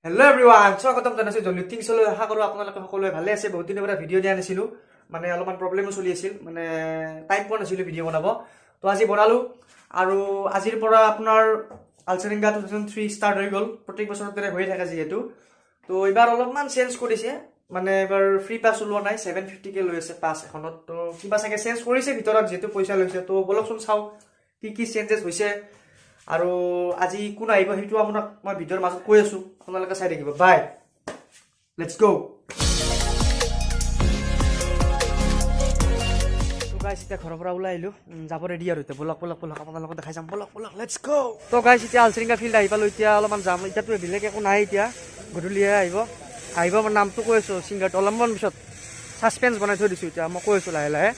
Hello' everyone, স্বাগতম জনাইছোঁ Jollywood থিংছলৈ। আশা কৰোঁ আপোনালোকে সকলোৱে ভালে আছে। বহুত দিনৰ পৰা ভিডিঅ' দিয়া নাছিলোঁ, মানে অলপমান প্ৰব্লেমো চলি আছিল, মানে টাইম পোৱা নাছিলোঁ ভিডিঅ' বনাব। তো আজি বনালোঁ আৰু আজিৰ পৰা আপোনাৰ আলচাৰিংগা 2003 ষ্টাৰ্ট হৈ গ'ল। প্ৰত্যেক বছৰৰ দৰে হৈয়ে থাকে যিহেতু। তো এইবাৰ অলপমান চেঞ্জ কৰিছে, মানে এইবাৰ ফ্ৰী পাছ ওলোৱা নাই, 750কে লৈ আছে পাছ এখনত। তো কিবা চাগে চেঞ্জ কৰিছে ভিতৰত, যিহেতু পইচা লৈছে। তো বলকচোন চাওঁ কি চেঞ্জেছ হৈছে আৰু আজি কোন আহিব সেইটো আপোনাক মই ভিডিঅ'ৰ মাজত কৈ আছোঁ, আপোনালোকে চাই থাকিব। বাই, লেটছ গো। গাইছ এতিয়া ঘৰৰ পৰা ওলাই আহিলোঁ, যাব ৰেডি আৰু এতিয়া বলক আপোনালোকক দেখাই যাম। বলক লেটছ গো। তো গাইছ এতিয়া আলচাৰিংগা ফিল্ড আহি পালোঁ, এতিয়া অলপমান যাম। এতিয়াতো বেলেগ একো নাই, এতিয়া গধূলিহে আহিব মই নামটো কৈ আছোঁ ছিংগাৰটো অলপমান পিছত ছাছপেঞ্চ বনাই থৈ দিছোঁ। এতিয়া মই কৈ আছোঁ লাহে লাহে।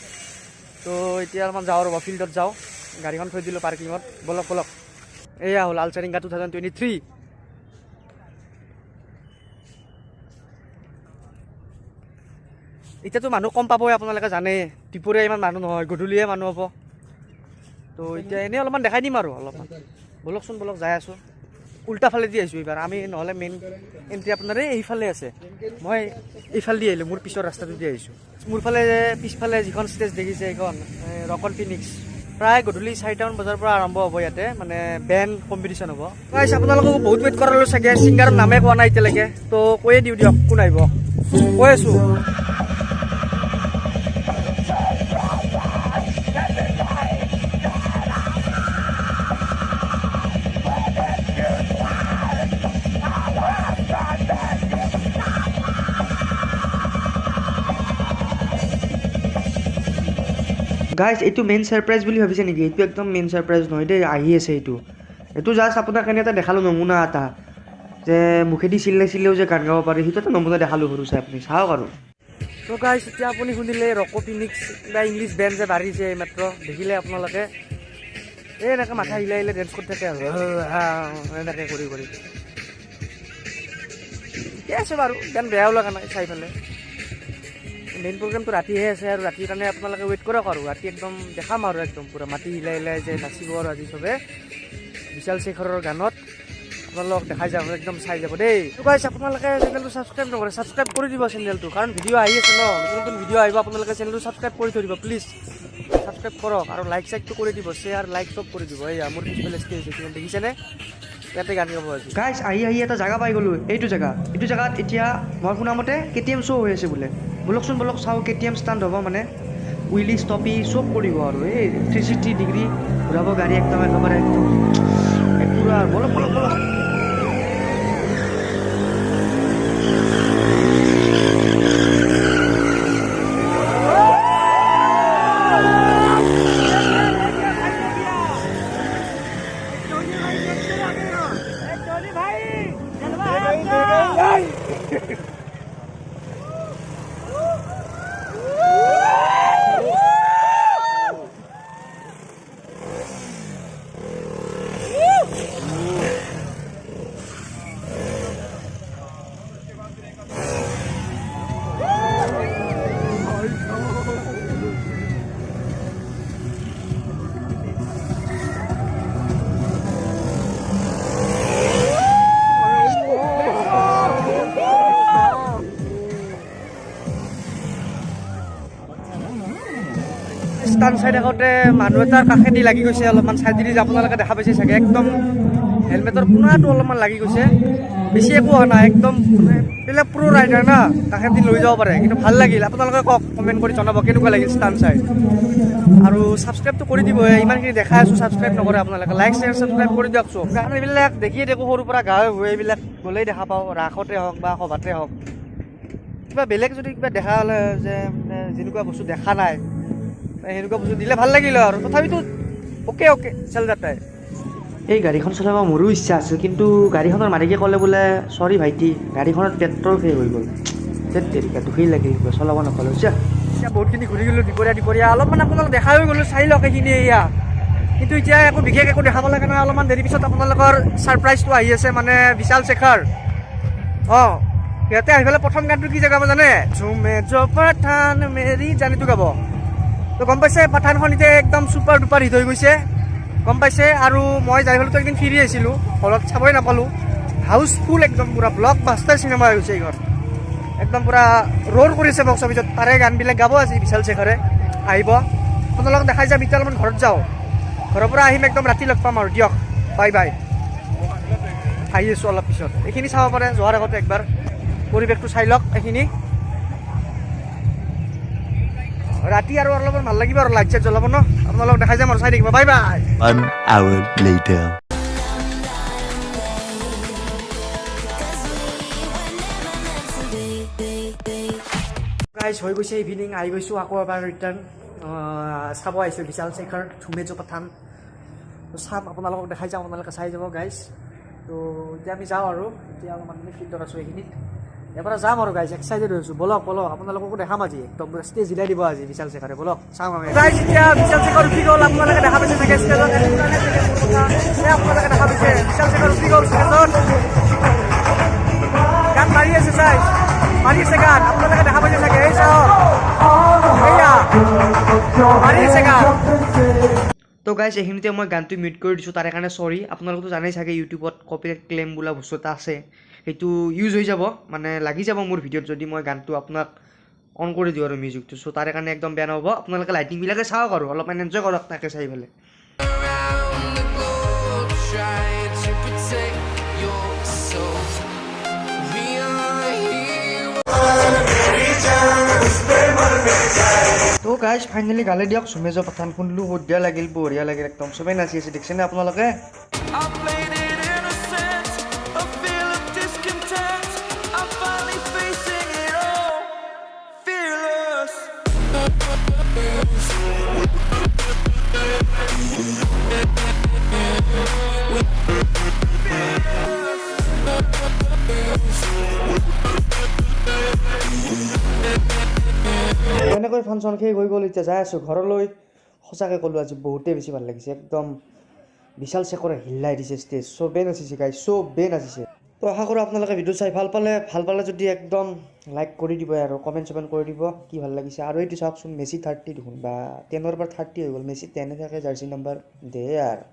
তো এতিয়া অলপমান যাওঁ ৰ'ব, ফিল্ডত যাওঁ। গাড়ীখন থৈ দিলোঁ পাৰ্কিঙত। বলক এয়া হ'ল আলচাৰিংগা 2023। এতিয়াতো মানুহ কম পাবই, আপোনালোকে জানে। দুপৰীয়া ইমান মানুহ নহয়, গধূলিহে মানুহ হ'ব। তো এতিয়া এনেই অলপমান দেখাই দিম আৰু অলপমান। বলকচোন যাই আছোঁ। উল্টা ফালে দি আহিছোঁ এইবাৰ আমি, নহ'লে মেইন এণ্ট্ৰি আপোনাৰ এইফালে আছে। মই এইফালে দি আহিলোঁ, মোৰ পিছৰ ৰাস্তাটো দি আহিছোঁ। মোৰ ফালে পিছফালে যিখন ষ্টেজ দেখিছে এইখন ৰকন ফিনিক্স। প্ৰায় গধূলি 4টামান বজাৰ পৰা আৰম্ভ হ'ব ইয়াতে, মানে বেণ্ড কম্পিটিশ্যন হ'ব। গাইছ আপোনালোকক বহুত ৱেইট কৰালোঁ চাগে, ছিংগাৰৰ নামে কোৱা নাই এতিয়ালৈকে। তো কৈয়ে দিওঁ দিয়ক কোন আহিব, কৈ আছোঁ। গাইজ এইটো মেইন ছাৰপ্ৰাইজ বুলি ভাবিছে নেকি? এইটো একদম মেইন ছাৰপ্ৰাইজ নহয় দেই, আহি আছে এইটো জাষ্ট আপোনাক এনে এটা দেখালোঁ নমুনা এটা, যে মুখেদি চিল্লেও যে গান গাব পাৰি, সেইটো এটা নমুনা দেখালোঁ সৰু চাই, আপুনি চাওক আৰু। তো গাইজ এতিয়া আপুনি শুনিলে ৰক' ফিনিক্স বা ইংলিছ বেণ্ড যে বাঢ়িছে এইমাত্ৰ, দেখিলে আপোনালোকে এনেকৈ মাথা হিলাই ডেন্স কৰি থাকে আৰু এনেকৈ কৰি ঠিকে আছে বাৰু, গান বেয়াও লগা নাই চাই পেলাই। মেইন প্ৰগ্ৰামটো ৰাতিহে আছে আৰু ৰাতিৰ কাৰণে আপোনালোকে ৱেইট কৰক আৰু ৰাতি একদম দেখাম আৰু একদম পূৰা মাটি হিলাই যে নাচিব আৰু আজি চবে বিশাল শেখৰৰ গানত আপোনালোকক দেখাই যাম, একদম চাই যাব দেই। গাইছ আপোনালোকে চেনেলটো ছাবস্ক্ৰাইব নকৰে, ছাবস্ক্ৰাইব কৰি দিব চেনেলটো, কাৰণ ভিডিঅ' আহি আছে ন, নতুন ভিডিঅ' আহিব। আপোনালোকে চেনেলটো ছাবস্ক্ৰাইব কৰি থৈ দিব প্লিজ, ছাবস্ক্ৰাইব কৰক আৰু লাইকটো কৰি দিব, শ্বেয়াৰ লাইক চব কৰি দিব। এয়া মোৰ পিছফালে ষ্টেজ দেখিছেনে, ইয়াতে গান গাব আজি। গাইছ আহি এটা জেগা পাই গ'লোঁ, এইটো জেগাত এতিয়া মই শুনামতে KTM শ্ব' হৈ আছে বোলে। বলকচোন চাওঁ, KTM ষ্টাণ্ড হ'ব, মানে উইলি ষ্টপি চব কৰিব আৰু এই 360 ডিগ্ৰী ঘূৰাব গাড়ী একদম একেবাৰে পুৰা। বলক ষ্টাণ্ড চাই থাকোঁতে মানুহ এটাৰ কাষেদি লাগি গৈছে, অলপমান চাইডেদি আপোনালোকে দেখা পাইছে চাগে, একদম হেলমেটৰ পোনাটো অলপমান লাগি গৈছে, বেছি একো হোৱা নাই, একদম মানে বেলেগ প্ৰ' ৰাইডাৰ না, কাষেদি লৈ যাব পাৰে। কিন্তু ভাল লাগিল, আপোনালোকে কওক, কমেণ্ট কৰি জনাব কেনেকুৱা লাগিল ষ্টাণ্ড চাই। আৰু ছাবস্ক্ৰাইবটো কৰি দিব, ইমানখিনি দেখাই আছোঁ, ছাবস্ক্ৰাইব নকৰে আপোনালোকে, লাইক শ্বেয়াৰ ছাবস্ক্ৰাইব কৰি দিয়কচোন। কাৰণ এইবিলাক দেখিয়ে দেখোঁ সৰুৰ পৰা গাঁৱে হৈ এইবিলাক গ'লেই দেখা পাওঁ, ৰাসতে হওক বা সভাতে হওক। কিবা বেলেগ যদি কিবা দেখা হ'লে, যে মানে যেনেকুৱা বস্তু দেখা নাই সেনেকুৱা বস্তু দিলে ভাল লাগিলে আৰু, তথাপিতো অ'কে চেল যাত্ৰাই। এই গাড়ীখন চলাব মোৰো ইচ্ছা আছিল, কিন্তু গাড়ীখনৰ মালিকে ক'লে বোলে চৰি ভাইটি, গাড়ীখনত পেট্ৰল শেষ হৈ গ'ল। তেৰিকা দুখেই লাগিল, চলাব নাপালোঁ। এতিয়া বহুতখিনি ঘূৰি গ'লোঁ, দুপৰীয়া অলপমান আপোনালোক দেখাই হৈ গ'লোঁ, চাই লওক এইখিনি এয়া। কিন্তু এতিয়া একো বিশেষ একো দেখাব লাগে নহয়, অলপমান দেৰি পিছত আপোনালোকৰ ছাৰপ্ৰাইজটো আহি আছে, মানে বিশাল শেখৰ। সিহঁতে আহি পেলাই প্ৰথম গানটো কি গাব জানে? ঝুমে জো পাঠান মেৰি জানিটো গাব। তো গম পাইছে পাঠানখন এতিয়া একদম ছুপাৰ ডুপাৰ হিট হৈ গৈছে, গম পাইছে। আৰু মই যাই হ'লেতো একদিন ফিৰি আহিছিলোঁ, হলত চাবই নাপালোঁ, হাউচফুল একদম পুৰা ব্লকবাষ্টাৰ চিনেমা হৈ গৈছে এইখন একদম পুৰা ৰোল কৰিছে বক্স অফিচত তাৰে গানবিলাক গাব আজি বিশাল শেখৰে আহিব আপোনালোকক দেখাই যাম এতিয়া অলপমান ঘৰত যাওঁ ঘৰৰ পৰা আহিম একদম ৰাতি লগ পাম আৰু দিয়ক বাই বাই আহি আছোঁ অলপ পিছত এইখিনি চাব পাৰে যোৱাৰ আগতে একবাৰ পৰিৱেশটো চাই লওক এইখিনি ৰাতি আৰু অলপমান ভাল লাগিব আৰু লাইট চাইট জ্বলাব ন আপোনালোকক দেখাই যাম আৰু চাই থাকিব bye bye 1 hour later. Guys হৈ গৈছে ইভিনিং আহি গৈছোঁ আকৌ এবাৰ ৰিটাৰ্ণ চাব আহিছোঁ বিশাল শেখৰ ধুমেজো পাঠান চাম আপোনালোকক দেখাই যাম আপোনালোকে চাই যাব গাইজ তো এতিয়া আমি যাওঁ আৰু এতিয়া অলপমান ফিল্ডত আছোঁ এইখিনিত ইয়াৰ পৰা যাম আৰু গাইজ এক্সাইটেড হৈছোঁ বলক আপোনালোককো দেখাম আজি একদম ষ্টেজ হিলাই দিব আজি বিশাল শেখৰে বলক চাম আমি গাইজ এতিয়া বিশাল শেখৰ উঠি গ'ল আপোনালোকে দেখা পাইছে চাগে ষ্টেজত আপোনালোকে দেখা পাইছে বিশাল শেখৰ উঠি গ'ল ষ্টেজত গান মাৰি আছে চাই মাৰি আছে গান আপোনালোকে দেখা পাইছে চাগে এই চাওক এয়া মাৰি আছে গান তো গাইজ এইখিনিতে মই গানটো মিউট কৰি দিছোঁ তাৰে কাৰণে চৰি আপোনালোকতো জানেই চাগে ইউটিউবত কপিৰাইট ক্লেইম বোলা বস্তু এটা আছে সেইটো ইউজ হৈ যাব মানে লাগি যাব মোৰ ভিডিঅ'ত যদি মই গানটো আপোনাক অন কৰি দিওঁ আৰু মিউজিকটো চ' তাৰে কাৰণে একদম বেয়া নহ'ব আপোনালোকে লাইটিংবিলাকে চাওক আৰু অলপমান এনজয় কৰক তাকে চাই পেলাই তো গাইজ ফাইনেলি গালি দিয়ক ধুমেজো পাঠান শুনিলোঁ বঢ়িয়া লাগিল একদম চবেই নাচি আছে দেখিছেনে আপোনালোকে এনেকৈ ফাংচন শেষ হৈ গ'ল এতিয়া যাই আছোঁ ঘৰলৈ সঁচাকৈ ক'লোঁ আজি বহুতেই বেছি ভাল লাগিছে একদম বিশাল শেখৰে হিলাই দিছে ষ্টেজ চবেই নাচিছে গাই চবেই নাচিছে তো আশা কৰোঁ আপোনালোকে ভিডিঅ' চাই ভাল পালে যদি একদম লাইক কৰি দিব আৰু কমেণ্ট চমেণ্ট কৰি দিব কি ভাল লাগিছে আৰু এইটো চাওকচোন মেচি 30 দেখোন বা 10ৰ পৰা 30 হৈ গ'ল মেচি 10 থাকে জাৰ্চি নাম্বাৰ দে আৰু